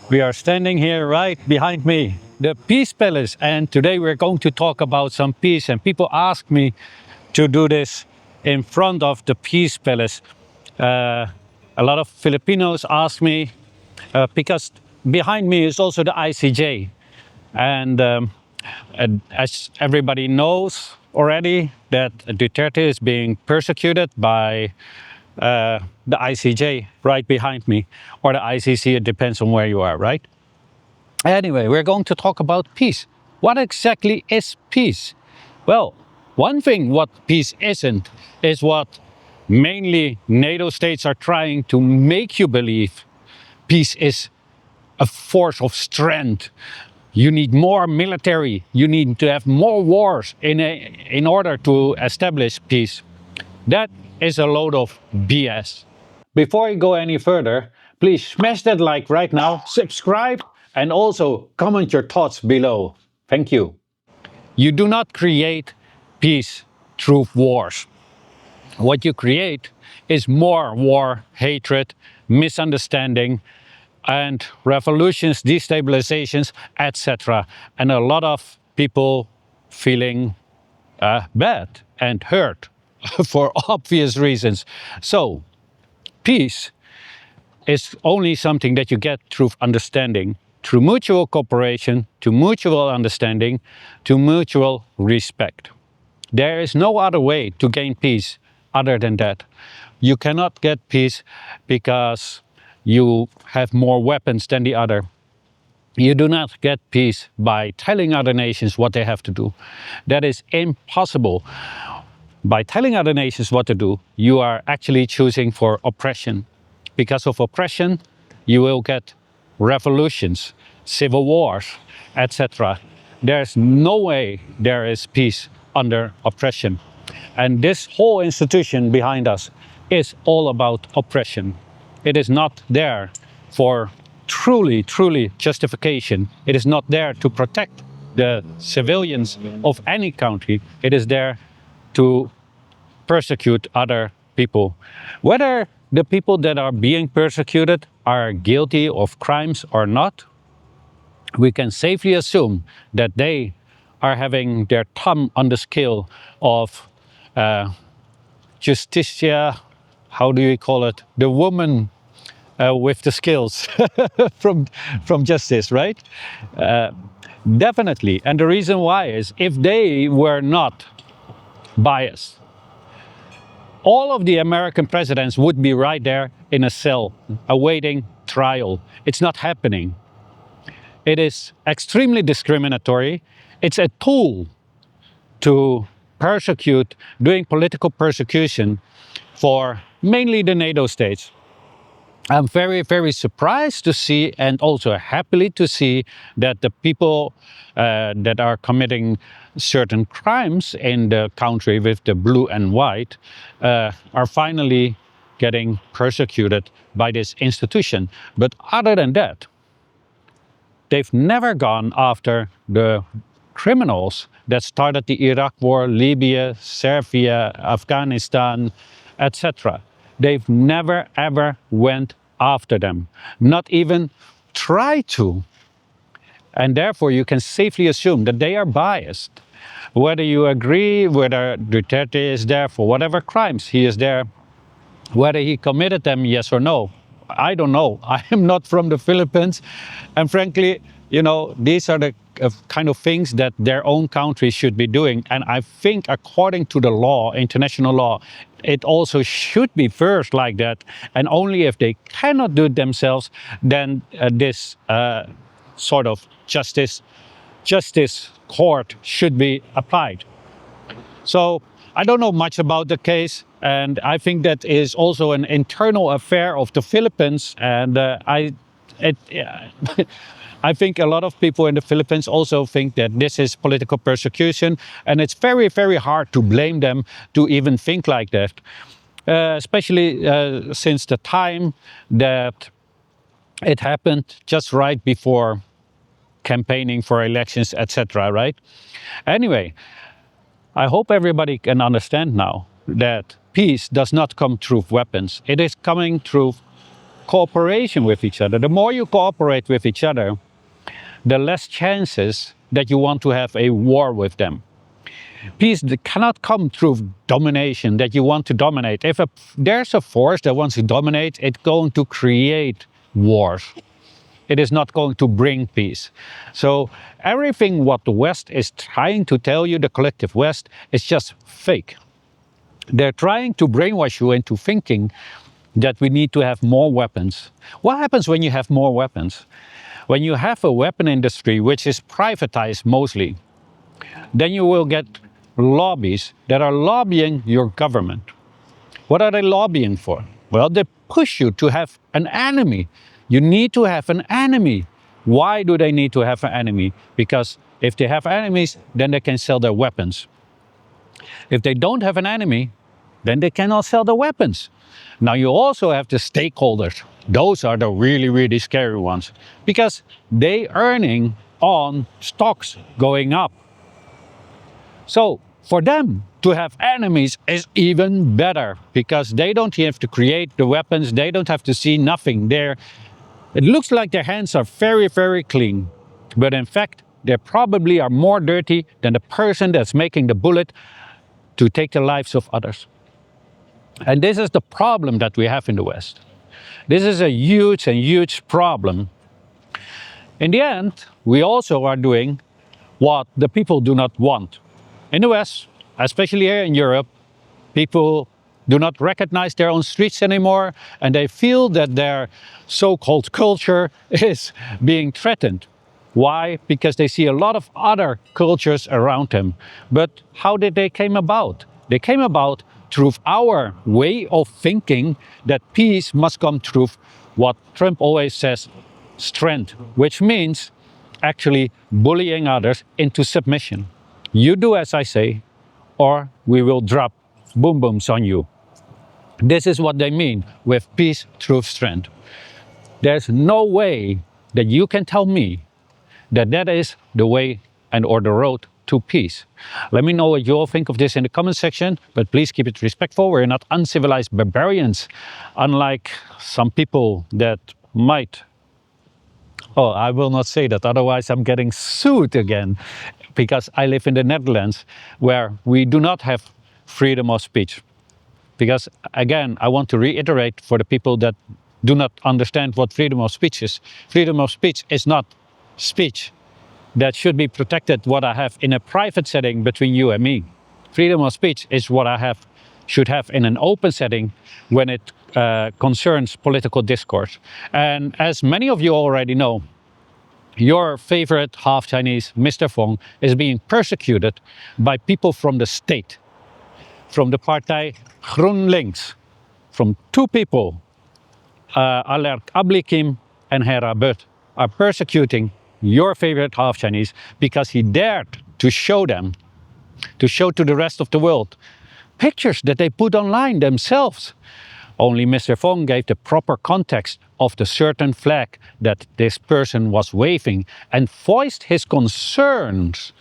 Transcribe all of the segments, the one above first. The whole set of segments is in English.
We are standing here right behind me, the Peace Palace, and today we're going to talk about some peace. And people ask me to do this in front of the Peace Palace. A lot of Filipinos ask me because behind me is also the ICJ, and as everybody knows already, that Duterte is being persecuted by the ICJ right behind me, or the ICC, it depends on where you are, right? Anyway, we're going to talk about peace. What exactly is peace? Well, one thing what peace isn't is what mainly NATO states are trying to make you believe. Peace is a force of strength. You need more military. You need to have more wars in order to establish peace. That is a load of BS. Before you go any further, please smash that like right now, subscribe, and also comment your thoughts below. Thank you. You do not create peace through wars. What you create is more war, hatred, misunderstanding, and revolutions, destabilizations, etc. And a lot of people feeling bad and hurt for obvious reasons. So, peace is only something that you get through understanding, through mutual cooperation, to mutual understanding, to mutual respect. There is no other way to gain peace other than that. You cannot get peace because you have more weapons than the other. You do not get peace by telling other nations what they have to do. That is impossible. By telling other nations what to do, you are actually choosing for oppression. Because of oppression, you will get revolutions, civil wars, etc. There's no way there is peace under oppression. And this whole institution behind us is all about oppression. It is not there for truly justification. It is not there to protect the civilians of any country. It is there to persecute other people. Whether the people that are being persecuted are guilty of crimes or not, we can safely assume that they are having their thumb on the scale of justitia, how do you call it? The woman with the skills from justice, right? Definitely. And the reason why is if they were not biased, all of the American presidents would be right there in a cell awaiting trial. It's not happening. It is extremely discriminatory. It's a tool to persecute, doing political persecution for mainly the NATO states. I'm very surprised to see, and also happily to see, that the people that are committing certain crimes in the country with the blue and white are finally getting persecuted by this institution. But other than that, they've never gone after the criminals that started the Iraq war, Libya, Serbia, Afghanistan, etc. They've never ever went after them, not even tried to. And therefore you can safely assume that they are biased. Whether you agree, whether Duterte is there for whatever crimes he is there, whether he committed them, yes or no, I don't know. I am not from the Philippines. And frankly, you know, these are the kind of things that their own country should be doing. And I think according to the law, international law, it also should be first like that. And only if they cannot do it themselves, then this sort of justice court should be applied. So I don't know much about the case, and I think that is also an internal affair of the Philippines. And I think a lot of people in the Philippines also think that this is political persecution, and it's very hard to blame them to even think like that, especially since the time that it happened just right before campaigning for elections, etc. Right? Anyway, I hope everybody can understand now that peace does not come through weapons. It is coming through cooperation with each other. The more you cooperate with each other, the less chances that you want to have a war with them. Peace cannot come through domination, that you want to dominate. If there's a force that wants to dominate, it's going to create wars. It is not going to bring peace. So everything what the West is trying to tell you, the collective West, is just fake. They're trying to brainwash you into thinking that we need to have more weapons. What happens when you have more weapons? When you have a weapon industry which is privatized mostly, then you will get lobbies that are lobbying your government. What are they lobbying for? Well, they push you to have an enemy. You need to have an enemy. Why do they need to have an enemy? Because if they have enemies, then they can sell their weapons. If they don't have an enemy, then they cannot sell the weapons. Now you also have the stakeholders. Those are the really, really scary ones, because they earning on stocks going up. So for them to have enemies is even better, because they don't have to create the weapons. They don't have to see nothing there. It looks like their hands are very, very clean, but in fact, they probably are more dirty than the person that's making the bullet to take the lives of others. And this is the problem that we have in the West. This is a huge and huge problem. In the end, we also are doing what the people do not want. In the West, especially here in Europe, people do not recognize their own streets anymore, and they feel that their so-called culture is being threatened. Why? Because they see a lot of other cultures around them. But how did they came about? They came about through our way of thinking that peace must come through what Trump always says, strength, which means actually bullying others into submission. You do as I say, or we will drop boom booms on you. This is what they mean with peace through strength. There's no way that you can tell me that that is the way and or the road to peace. Let me know what you all think of this in the comment section, but please keep it respectful. We're not uncivilized barbarians, unlike some people that might. Oh, I will not say that, otherwise I'm getting sued again, because I live in the Netherlands, where we do not have freedom of speech. Because again, I want to reiterate for the people that do not understand what freedom of speech is. Freedom of speech is not speech that should be protected, what I have in a private setting between you and me. Freedom of speech is what I should have in an open setting when it concerns political discourse. And as many of you already know, your favorite half Chinese, Mr. Fong, is being persecuted by people from the state, from the Partij GroenLinks, from two people, Alert Ablikim and Hera But, are persecuting your favorite half Chinese because he dared to show them, to show to the rest of the world, pictures that they put online themselves. Only Mr. Fong gave the proper context of the certain flag that this person was waving and voiced his concerns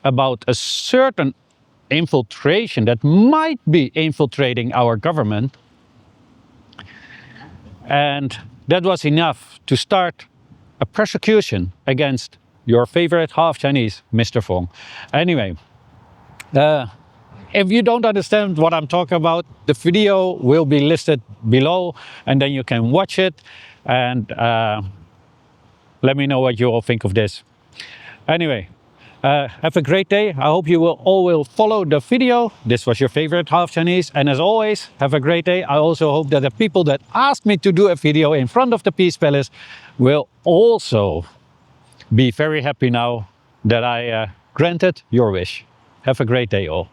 about a certain infiltration that might be infiltrating our government. And that was enough to start a persecution against your favorite half Chinese, Mr. Fong. Anyway, if you don't understand what I'm talking about, the video will be listed below, and then you can watch it and let me know what you all think of this. Anyway, have a great day. I hope you all will follow the video. This was your favorite half Chinese, and as always, have a great day. I also hope that the people that asked me to do a video in front of the Peace Palace will also be very happy now that I granted your wish. Have a great day all.